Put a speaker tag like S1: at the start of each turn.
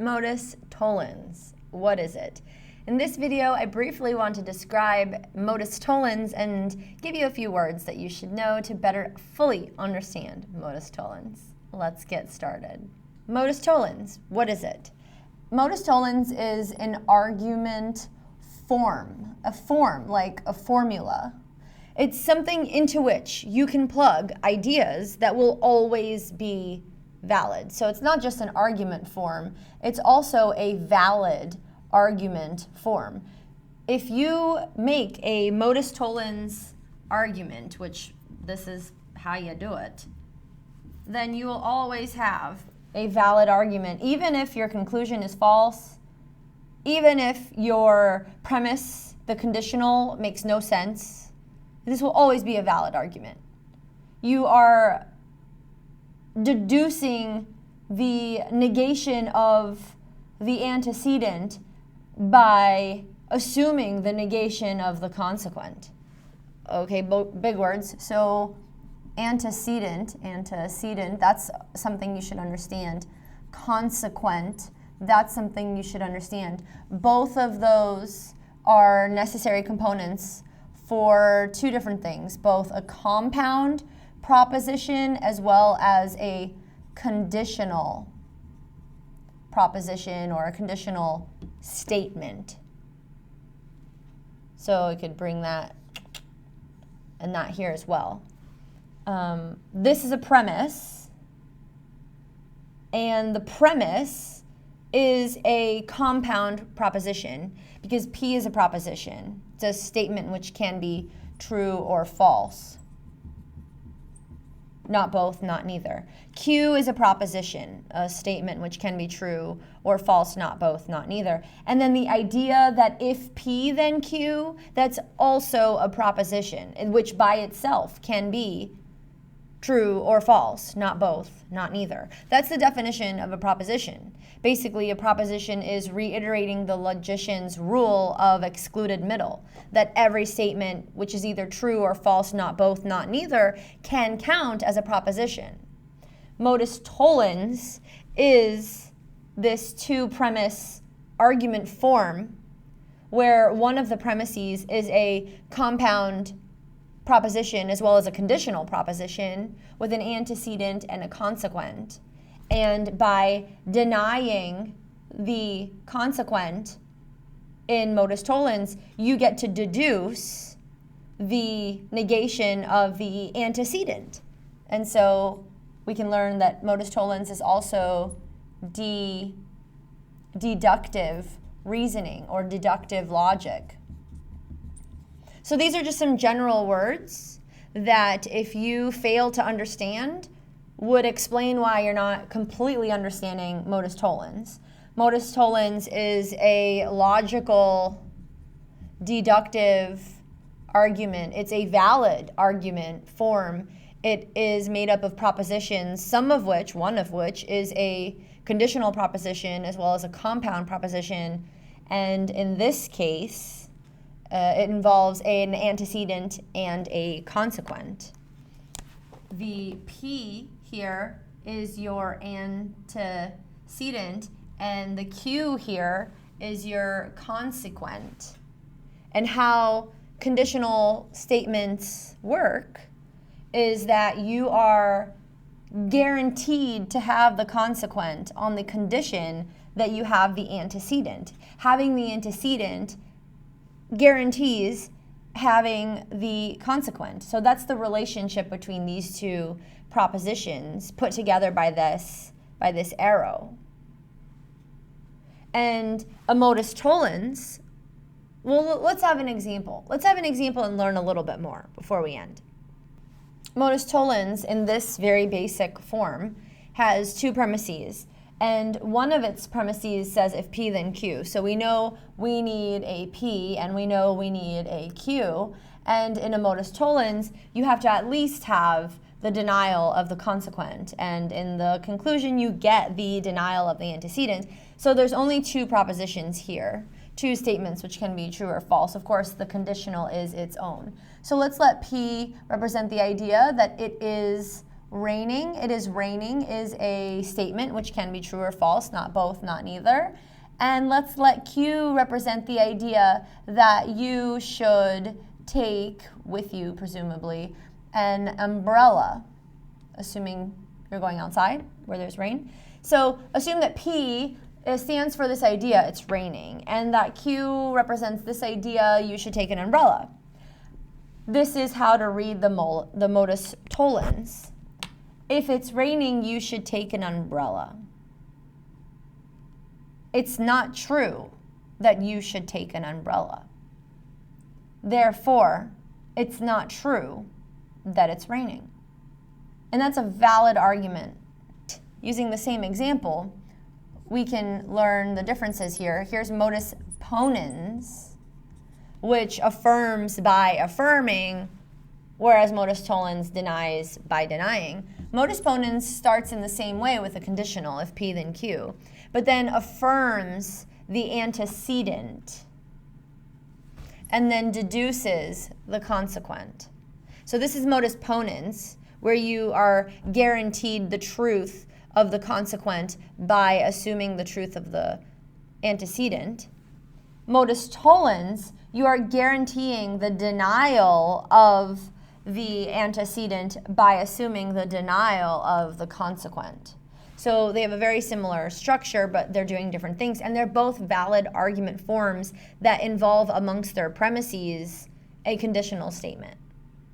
S1: Modus Tollens. What is it? In this video, I briefly want to describe Modus Tollens and give you a few words that you should know to better fully understand Modus Tollens. Let's get started. Modus Tollens, what is it? Modus Tollens is an argument form, a form like a formula. It's something into which you can plug ideas that will always be valid. So it's not just an argument form, it's also a valid argument form. If you make a Modus Tollens argument, which this is how you do it, then you will always have a valid argument, even if your conclusion is false, even if your premise, the conditional, makes no sense. This will always be a valid argument. You are deducing the negation of the antecedent by assuming the negation of the consequent. Okay, big words. So antecedent, that's something you should understand. Consequent, that's something you should understand. Both of those are necessary components for two different things, both a compound proposition as well as a conditional proposition or a conditional statement. So we could bring that and that here as well. This is a premise, and the premise is a compound proposition because P is a proposition. It's a statement which can be true or false. Not both, not neither. Q is a proposition, a statement which can be true or false, not both, not neither. And then the idea that if P then Q, that's also a proposition, which by itself can be true or false, not both, not neither. That's the definition of a proposition. Basically, a proposition is reiterating the logician's rule of excluded middle, that every statement which is either true or false, not both, not neither, can count as a proposition. Modus Tollens is this two-premise argument form where one of the premises is a compound proposition as well as a conditional proposition with an antecedent and a consequent. And by denying the consequent in Modus Tollens, you get to deduce the negation of the antecedent. And so we can learn that Modus Tollens is also deductive reasoning or deductive logic. So these are just some general words that if you fail to understand would explain why you're not completely understanding Modus Tollens. Modus Tollens is a logical, deductive argument. It's a valid argument form. It is made up of propositions, one of which is a conditional proposition as well as a compound proposition. And in this case, it involves an antecedent and a consequent. The P here is your antecedent, and the Q here is your consequent. And how conditional statements work is that you are guaranteed to have the consequent on the condition that you have the antecedent. Having the antecedent guarantees having the consequent. So that's the relationship between these two propositions put together by this arrow. And a Modus Tollens, well, let's have an example. Let's have an example and learn a little bit more before we end. Modus Tollens, in this very basic form, has two premises. And one of its premises says if P then Q. So we know we need a P and we know we need a Q. And in a Modus Tollens, you have to at least have the denial of the consequent. And in the conclusion, you get the denial of the antecedent. So there's only two propositions here, two statements which can be true or false. Of course, the conditional is its own. So let's let P represent the idea that it is raining, it is raining is a statement which can be true or false, not both, not neither. And let's let Q represent the idea that you should take with you, presumably, an umbrella, assuming you're going outside where there's rain. So assume that P stands for this idea, it's raining, and that Q represents this idea, you should take an umbrella. This is how to read the modus tollens. If it's raining, you should take an umbrella. It's not true that you should take an umbrella. Therefore, it's not true that it's raining. And that's a valid argument. Using the same example, we can learn the differences here. Here's modus ponens, which affirms by affirming, whereas modus tollens denies by denying. Modus ponens starts in the same way with a conditional, if P then Q, but then affirms the antecedent and then deduces the consequent. So this is modus ponens, where you are guaranteed the truth of the consequent by assuming the truth of the antecedent. Modus tollens, you are guaranteeing the denial of the antecedent by assuming the denial of the consequent. So they have a very similar structure, but they're doing different things, and they're both valid argument forms that involve amongst their premises a conditional statement.